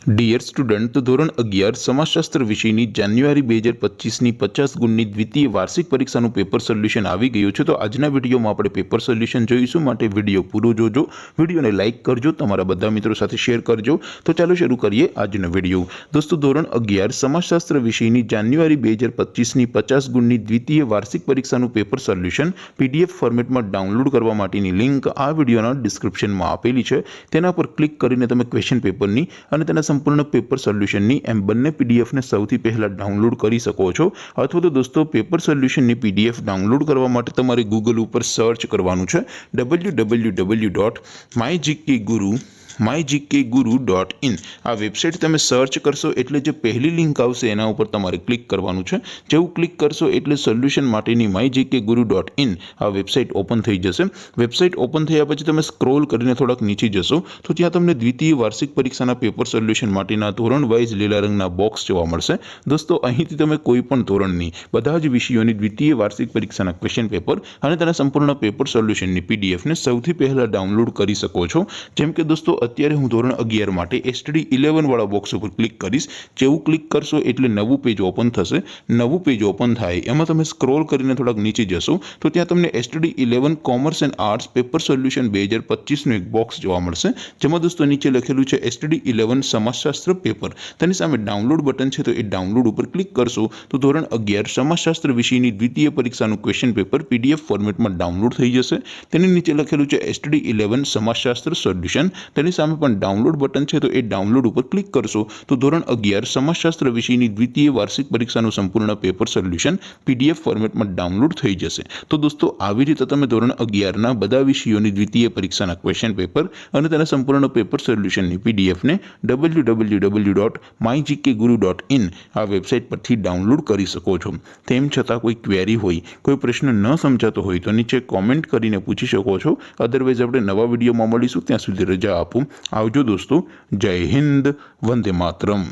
Dear student, તો ધોરણ 11 સમાજશાસ્ત્ર વિષયની જાન્યુઆરી 2025ની 50 ગુણની દ્વિતીય વાર્ષિક પરીક્ષાનું પેપર સોલ્યુશન આવી ગયું છે। તો આજના વિડીયોમાં આપણે પેપર સોલ્યુશન જોઈશું, માટે વિડીયો પૂરો જોજો, વિડીયોને લાઇક કરજો, તમારા બધા મિત્રો સાથે શેર કરજો। તો ચાલો શરૂ કરીએ આજનો વિડીયો। દોસ્તો, ધોરણ 11 સમાજશાસ્ત્ર વિષયની જાન્યુઆરી 2025ની 50 ગુણની દ્વિતીય વાર્ષિક પરીક્ષાનું પેપર સોલ્યુશન PDF ફોર્મેટમાં ડાઉનલોડ કરવા માટેની લિંક આ વિડીયોના ડિસ્ક્રિપ્શનમાં આપેલી છે। તેના પર ક્લિક કરીને તમે ક્વેશ્ચન પેપરની અને તેના સંપૂર્ણ પેપર સોલ્યુશનની એમ બંને PDF ને સૌથી પહેલા ડાઉનલોડ કરી શકો છો। અથવા તો દોસ્તો, પેપર સોલ્યુશનની PDF ડાઉનલોડ કરવા માટે તમારે ગૂગલ ઉપર સર્ચ કરવાનું છે www.mygkguru.in। આ વેબસાઇટ તમે સર્ચ કરશો એટલે જે પહેલી લિંક આવશે એના ઉપર તમારે ક્લિક કરવાનું છે। જેવું ક્લિક કરશો એટલે સોલ્યુશન માટેની mygkguru.in આ વેબસાઇટ ઓપન થઈ જશે। વેબસાઇટ ઓપન થયા પછી તમે સ્ક્રોલ કરીને થોડાક નીચે જશો તો ત્યાં તમને દ્વિતીય વાર્ષિક પરીક્ષાના પેપર સોલ્યુશન માટેના ધોરણ વાઇઝ લીલા રંગના બોક્સ જોવા મળશે। દોસ્તો, અહીંથી તમે કોઈ પણ ધોરણની બધા જ વિષયોની દ્વિતીય વાર્ષિક પરીક્ષાના ક્વેશ્ચન પેપર અને તેના સંપૂર્ણ પેપર સોલ્યુશનની PDF ને સૌથી પહેલા ડાઉનલોડ કરી શકો છો। જેમ કે દોસ્તો, અત્યારે હું ધોરણ 11 માટે STD 11 વાળા બોક્સ ઉપર ક્લિક કરીશ। જેવું ક્લિક કરશો એટલે નવું પેજ ઓપન થશે। નવું પેજ ઓપન થાય એમાં તમે સ્ક્રોલ કરીને થોડાક નીચે જશો તો ત્યાં તમને STD 11 commerce and arts paper solution 2025નું એક બોક્સ જોવા મળશે। જેમાં દોસ્તો નીચે લખેલું છે STD 11 સમાજશાસ્ત્ર પેપર। તેની સામે ડાઉનલોડ બટન છે, તો એ ડાઉનલોડ ઉપર ક્લિક કરશો તો ધોરણ 11 સમાજશાસ્ત્ર વિષયની દ્વિતીય પરીક્ષાનું ક્વેશ્ચન પેપર PDF ફોર્મેટમાં ડાઉનલોડ થઈ જશે। તેની નીચે લખેલું છે STD 11 સમાજશાસ્ત્ર સોલ્યુશન। તેની સામે પણ ડાઉનલોડ બટન છે, તો એ ડાઉનલોડ ઉપર ક્લિક કરશો તો ધોરણ 11 સમાજશાસ્ત્ર વિષયની દ્વિતીય વાર્ષિક પરીક્ષાનું સંપૂર્ણ પેપર સોલ્યુશન PDF ફોર્મેટમાં ડાઉનલોડ થઈ જશે। તો દોસ્તો, આવી રીતે તમે ધોરણ 11ના બધા વિષયોની દ્વિતીય પરીક્ષાના ક્વેશ્ચન પેપર અને તેના સંપૂર્ણ પેપર સોલ્યુશનની PDF ને www.mygkguru.in આ વેબસાઇટ પરથી ડાઉનલોડ કરી શકો છો। તેમ છતાં કોઈ ક્વેરી હોય, કોઈ પ્રશ્ન ન સમજાતો હોય તો નીચે કોમેન્ટ કરીને પૂછી શકો છો। અધરવાઇઝ આપણે નવા વિડીયોમાં મળીશું, ત્યાં સુધી રજા આપો। આવજો દોસ્તો, જય હિન્દ, વંદે માતરમ।